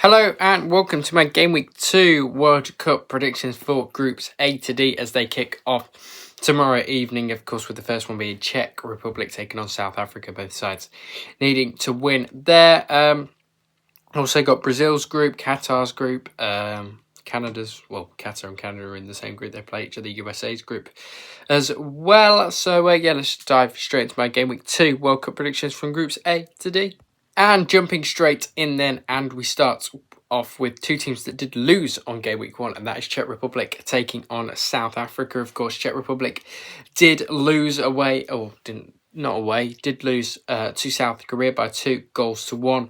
Hello and welcome to my Game Week 2 World Cup predictions for Groups A to D as they kick off tomorrow evening, of course, with the first one being Czech Republic taking on South Africa, both sides needing to win there. Also got Brazil's group, Qatar's group, Canada's, Qatar and Canada are in the same group, they play each other, USA's group as well. So let's dive straight into my Game Week 2 World Cup predictions from Groups A to D. And jumping straight in then, and we start off with two teams that did lose on Game Week 1, and that is Czech Republic taking on South Africa. Of course, Czech Republic did lose did lose to South Korea by 2-1.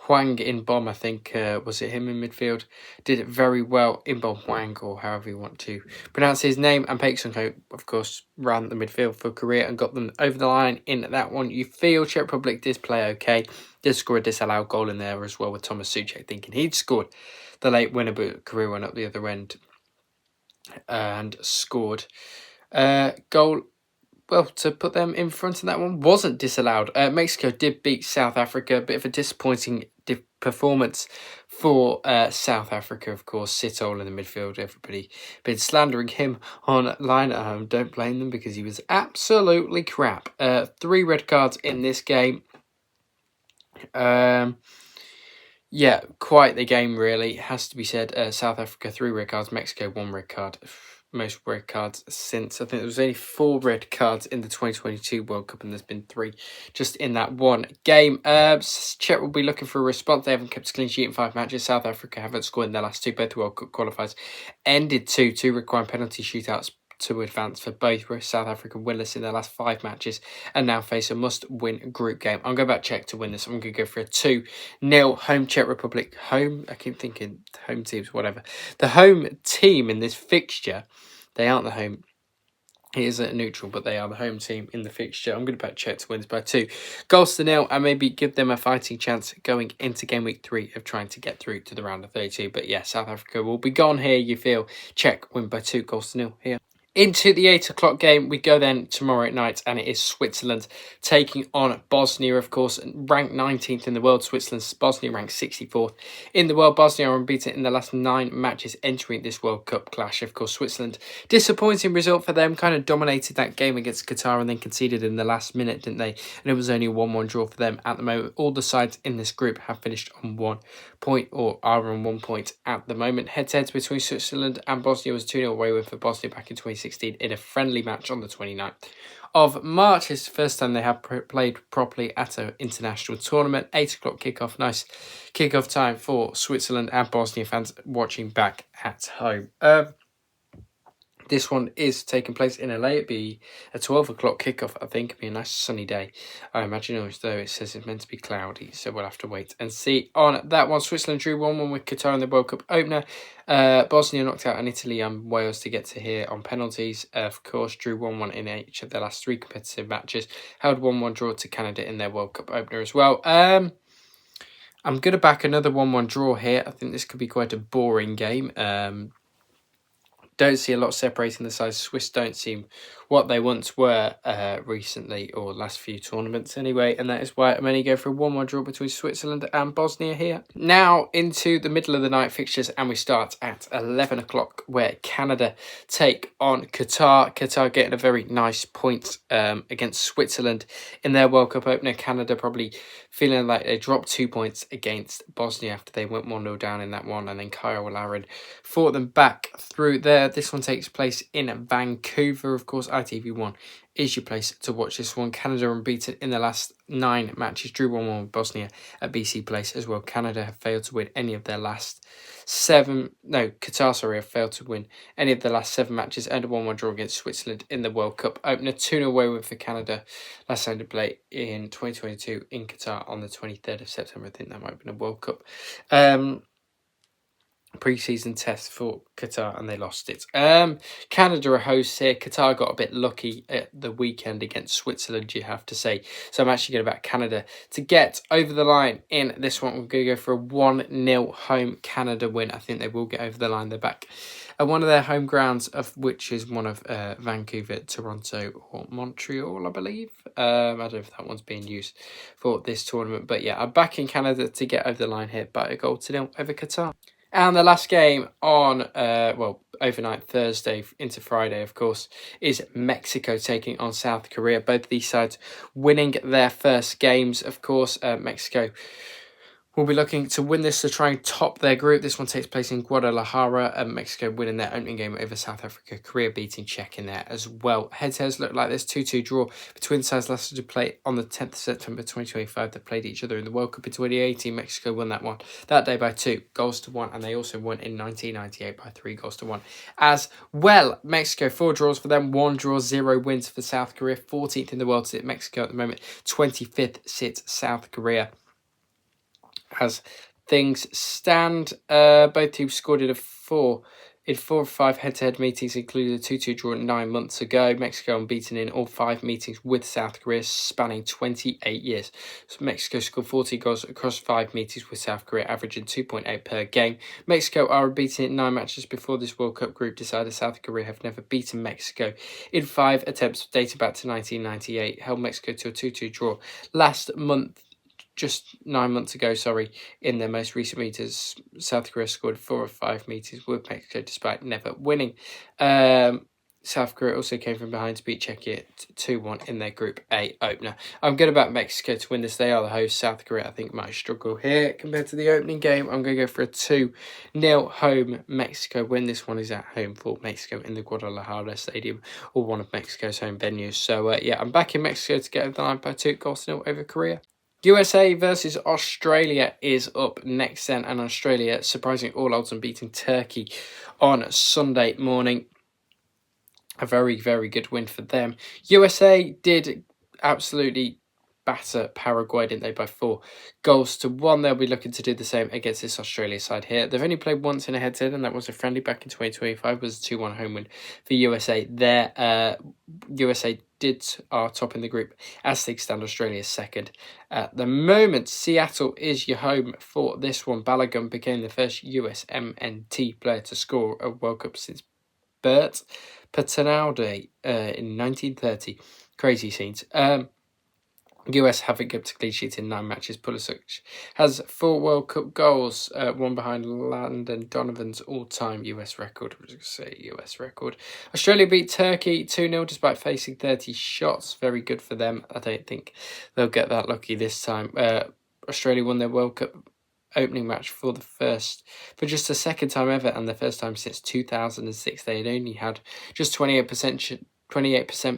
Hwang In-bom, I think, was it him in midfield, did it very well. In-bom Hwang, or however you want to pronounce his name. And Paik Sung-ho, of course, ran the midfield for Korea and got them over the line in that one. You feel Czech Republic did play okay. Did score a disallowed goal in there as well, with Thomas Souček thinking he'd scored the late winner, but Korea went up the other end and scored goal. Well, to put them in front of that one wasn't disallowed. Mexico did beat South Africa. A bit of a disappointing performance for South Africa, of course. Sitol in the midfield. Everybody been slandering him online at home. Don't blame them because he was absolutely crap. 3 red cards in this game. Quite the game, really, has to be said. South Africa, 3 red cards. Mexico, 1 red card. Most red cards since. I think there was only 4 red cards in the 2022 World Cup, and there's been 3 just in that one game. Czech will be looking for a response. They haven't kept a clean sheet in 5 matches. South Africa haven't scored in their last 2. Both World Cup qualifiers ended 2-2, requiring penalty shootouts to advance for both. South Africa winless in their last 5 matches and now face a must-win group game. I'm going to back Czech to win this. I'm going to go for a 2-0 home Czech Republic. I keep thinking home teams, whatever. The home team in this fixture, they aren't the home. It is a neutral, but they are the home team in the fixture. I'm going to back Czech to win this by 2-0 and maybe give them a fighting chance going into Game Week 3 of trying to get through to the round of 32. But yeah, South Africa will be gone here. You feel Czech win by 2-0 here. Into the 8 o'clock game, we go then tomorrow night, and it is Switzerland taking on Bosnia, of course, ranked 19th in the world. Bosnia ranked 64th in the world. Bosnia are unbeaten in the last 9 matches entering this World Cup clash. Of course, Switzerland, disappointing result for them, kind of dominated that game against Qatar and then conceded in the last minute, didn't they? And it was only a 1-1 draw for them at the moment. All the sides in this group have finished on 1 point or are on 1 point at the moment. Head-to-heads between Switzerland and Bosnia was 2-0 away win for Bosnia back in 2016 in a friendly match on the 29th of March. It's the first time they have played properly at an international tournament. 8 o'clock kickoff. Nice kickoff time for Switzerland and Bosnia fans watching back at home. This one is taking place in LA. It'd be a 12 o'clock kickoff, I think. It'd be a nice sunny day, I imagine, although it says it's meant to be cloudy, so we'll have to wait and see on that one. Switzerland drew 1-1 with Qatar in the World Cup opener. Bosnia knocked out Italy and Wales to get to here on penalties. Of course, drew 1-1 in each of their last 3 competitive matches. Held 1-1 draw to Canada in their World Cup opener as well. I'm going to back another 1-1 draw here. I think this could be quite a boring game. Don't see a lot separating the sides. Swiss don't seem what they once were recently, or last few tournaments anyway, and that is why I'm only going for a 1-1 draw between Switzerland and Bosnia here. Now into the middle of the night fixtures, and we start at 11 o'clock where Canada take on Qatar. Qatar getting a very nice point against Switzerland in their World Cup opener. Canada probably feeling like they dropped 2 points against Bosnia after they went 1-0 down in that one, and then Kyle Larin fought them back through there. This one takes place in Vancouver. Of course, ITV1 is your place to watch this one. Canada unbeaten in the last 9 matches. Drew 1-1 with Bosnia at BC Place as well. Canada have failed to win any of their last 7... No, Qatar, have failed to win any of the last 7 matches. And a 1-1 draw against Switzerland in the World Cup opener. 2-0 away win for Canada last time to play in 2022 in Qatar on the 23rd of September. I think that might have been a World Cup pre-season test for Qatar, and they lost it. Canada are hosts here. Qatar got a bit lucky at the weekend against Switzerland, you have to say. So I'm actually going to back Canada to get over the line in this one. We're going to go for a 1-0 home Canada win. I think they will get over the line. They're back one of their home grounds, of which is one of Vancouver, Toronto, or Montreal, I believe. I don't know if that one's being used for this tournament, but yeah, I'm back in Canada to get over the line here by a goal to nil over Qatar. And the last game on, overnight Thursday into Friday, of course, is Mexico taking on South Korea. Both of these sides winning their first games, of course. Mexico will be looking to win this to try and top their group. This one takes place in Guadalajara. Mexico winning their opening game over South Africa. Korea beating Czech in there as well. Head-to-heads look like this 2-2 draw between sides last to play on the 10th of September 2025. They played each other in the World Cup in 2018. Mexico won that one that day by 2-1, and they also won in 1998 by 3-1 as well. Mexico, 4 draws for them, 1 draw, 0 wins for South Korea. 14th in the world sit Mexico at the moment. 25th sits South Korea. As things stand, both teams scored in 4 or 5 head-to-head meetings, including a 2-2 draw 9 months ago. Mexico unbeaten in all 5 meetings with South Korea, spanning 28 years. So Mexico scored 40 goals across 5 meetings with South Korea, averaging 2.8 per game. Mexico are unbeaten in 9 matches before this World Cup group decider. South Korea have never beaten Mexico in 5 attempts dating back to 1998. Held Mexico to a 2-2 draw last month. Just 9 months ago, in their most recent meters, South Korea scored 4 or 5 meters with Mexico despite never winning. South Korea also came from behind to beat Czechia 2-1 in their Group A opener. I'm good about Mexico to win this. They are the host. South Korea, I think, might struggle here compared to the opening game. I'm going to go for a 2-0 home Mexico win. This one is at home for Mexico in the Guadalajara Stadium, or one of Mexico's home venues. So, I'm back in Mexico to get over the line by 2-0 over Korea. USA versus Australia is up next then, and Australia surprising all odds and beating Turkey on Sunday morning. A very, very good win for them. USA did absolutely batter Paraguay, didn't they, by 4-1. They'll be looking to do the same against this Australia side here. They've only played once in a head-to-head, and that was a friendly back in 2025. It was a 2-1 home win for USA there. USA are top in the group as things stand. Australia second at the moment. Seattle is your home for this one. Balogun became the first USMNT player to score a World Cup since Bert Patenaude in 1930. Crazy scenes. US haven't kept a clean sheet in 9 matches. Pulisic has 4 World Cup goals, one behind Landon Donovan's all-time US record. US record. Australia beat Turkey 2-0 despite facing 30 shots. Very good for them. I don't think they'll get that lucky this time. Australia won their World Cup opening match for just the second time ever, and the first time since 2006. They had only had just 28%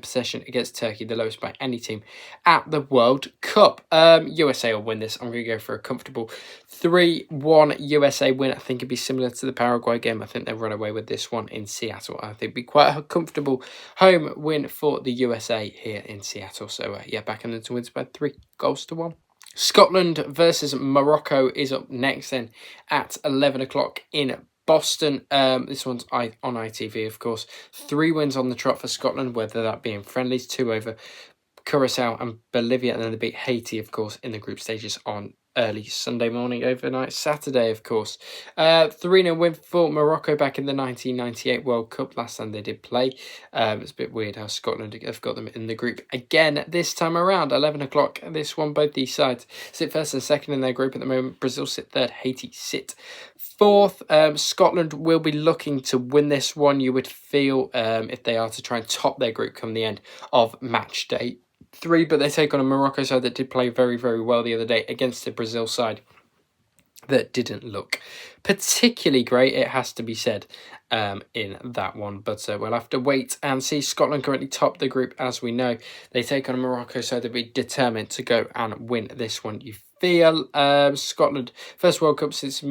possession against Turkey, the lowest by any team at the World Cup. USA will win this. I'm going to go for a comfortable 3-1 USA win. I think it'd be similar to the Paraguay game. I think they'll run away with this one in Seattle. I think it'd be quite a comfortable home win for the USA here in Seattle. So, back in the wins by 3-1. Scotland versus Morocco is up next then at 11 o'clock in Boston. This one's on ITV, of course. 3 wins on the trot for Scotland, whether that be in friendlies, 2 over Curacao and Bolivia, and then they beat Haiti, of course, in the group stages on early Sunday morning, overnight Saturday, of course. 3-0 win for Morocco back in the 1998 World Cup. Last time they did play. It's a bit weird how Scotland have got them in the group again this time around. 11 o'clock, this one, both these sides sit first and second in their group at the moment. Brazil sit third, Haiti sit fourth. Scotland will be looking to win this one, you would feel, if they are to try and top their group come the end of match day 3, but they take on a Morocco side that did play very, very well the other day against the Brazil side that didn't look particularly great, it has to be said, in that one. But we'll have to wait and see. Scotland currently top the group, as we know. They take on a Morocco side that will be determined to go and win this one, you feel. Scotland, first World Cup since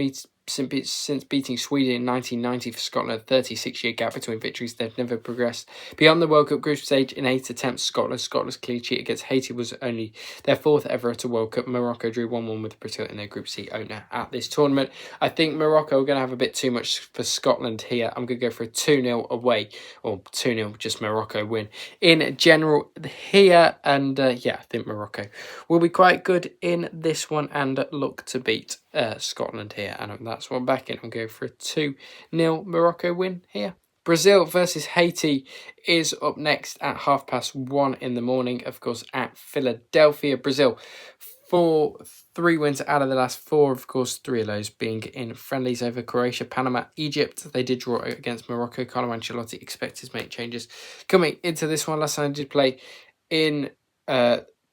beating Sweden in 1990 for Scotland. 36-year gap between victories. They've never progressed beyond the World Cup group stage in 8 attempts. Scotland's clean sheet against Haiti was only their 4th ever at a World Cup. Morocco drew 1-1 with Brazil in their Group C opener at this tournament. I think Morocco are going to have a bit too much for Scotland here. I'm going to go for a 2-0 away, or 2-0 just Morocco win in general here. And I think Morocco will be quite good in this one and look to beat Scotland here. And last one back in. I'm going for a 2-0 Morocco win here. Brazil versus Haiti is up next at 1:30 in the morning, of course, at Philadelphia. Brazil, 3 wins out of the last 4, of course, 3 of those being in friendlies over Croatia, Panama, Egypt. They did draw against Morocco. Carlo Ancelotti expected to make changes coming into this one. Last time I did play in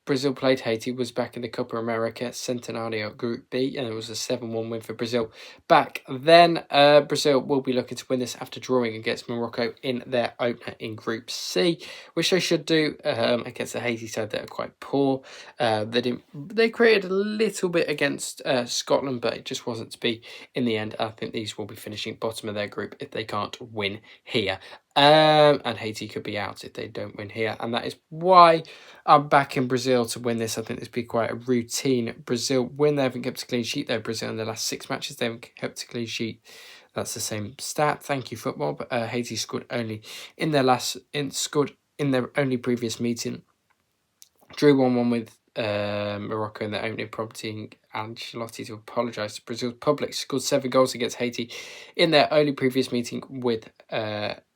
Brazil played Haiti was back in the Copa America Centenario Group B, and it was a 7-1 win for Brazil. Back then, Brazil will be looking to win this after drawing against Morocco in their opener in Group C, which they should do against the Haiti side that are quite poor. They created a little bit against Scotland, but it just wasn't to be in the end. I think these will be finishing bottom of their group if they can't win here. And Haiti could be out if they don't win here, and that is why I'm backing Brazil to win this. I think this will be quite a routine Brazil win. They haven't kept a clean sheet though. Brazil in the last 6 matches they haven't kept a clean sheet. That's the same stat. Thank you, football. But Haiti scored only in their only previous meeting. Drew 1-1 with Morocco in their opening, prompting Ancelotti to apologise to Brazil's public. Scored 7 goals against Haiti in their only previous meeting with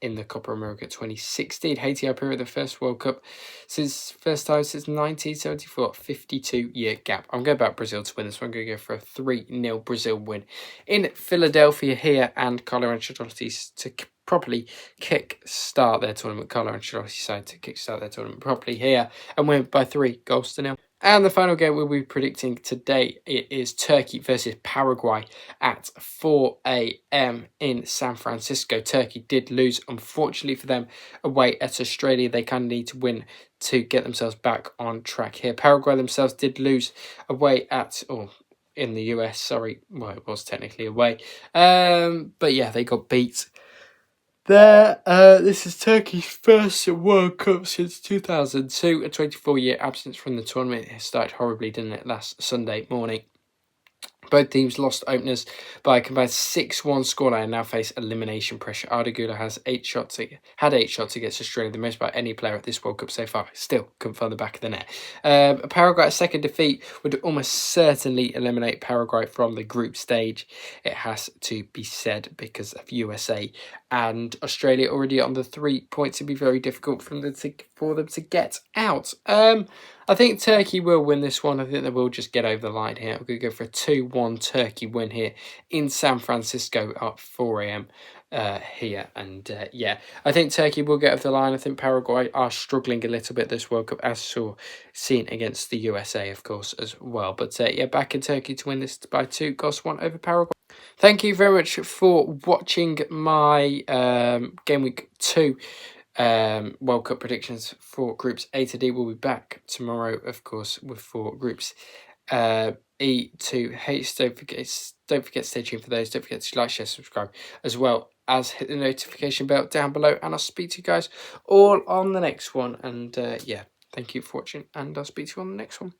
in the Copa America 2016. Haiti appeared at the first World Cup first time since 1974, 52-year gap. I'm going back Brazil to win this one. I'm going to go for a 3-0 Brazil win in Philadelphia here, and Carlo Ancelotti to properly kick-start their tournament. Carlo Ancelotti side to kick-start their tournament properly here and win by 3-0. And the final game we'll be predicting today, it is Turkey versus Paraguay at 4 a.m. in San Francisco. Turkey did lose, unfortunately for them, away at Australia. They kind of need to win to get themselves back on track here. Paraguay themselves did lose away in the US, sorry. Well, it was technically away. But yeah, they got beat. This is Turkey's first World Cup since 2002, a 24-year absence from the tournament. It started horribly, didn't it, last Sunday morning? Both teams lost openers by a combined 6-1 scoreline and now face elimination pressure. Arda Güler had 8 shots against Australia, the most by any player at this World Cup so far. Still couldn't find the back of the net. Paraguay's second defeat would almost certainly eliminate Paraguay from the group stage. It has to be said, because of USA and Australia already on the 3 points. It'd be very difficult for them to get out. I think Turkey will win this one. I think they will just get over the line here. I'm going to go for a 2-1 Turkey win here in San Francisco at 4 a.m. Here. And yeah, I think Turkey will get over the line. I think Paraguay are struggling a little bit this World Cup, as seen against the USA, of course, as well. But yeah, back in Turkey to win this by 2-1 over Paraguay. Thank you very much for watching my Game Week 2 World Cup predictions for Groups A to D. We'll be back tomorrow, of course, for Groups E to H. Don't forget to stay tuned for those. Don't forget to like, share, subscribe, as well as hit the notification bell down below. And I'll speak to you guys all on the next one. And yeah, thank you for watching, and I'll speak to you on the next one.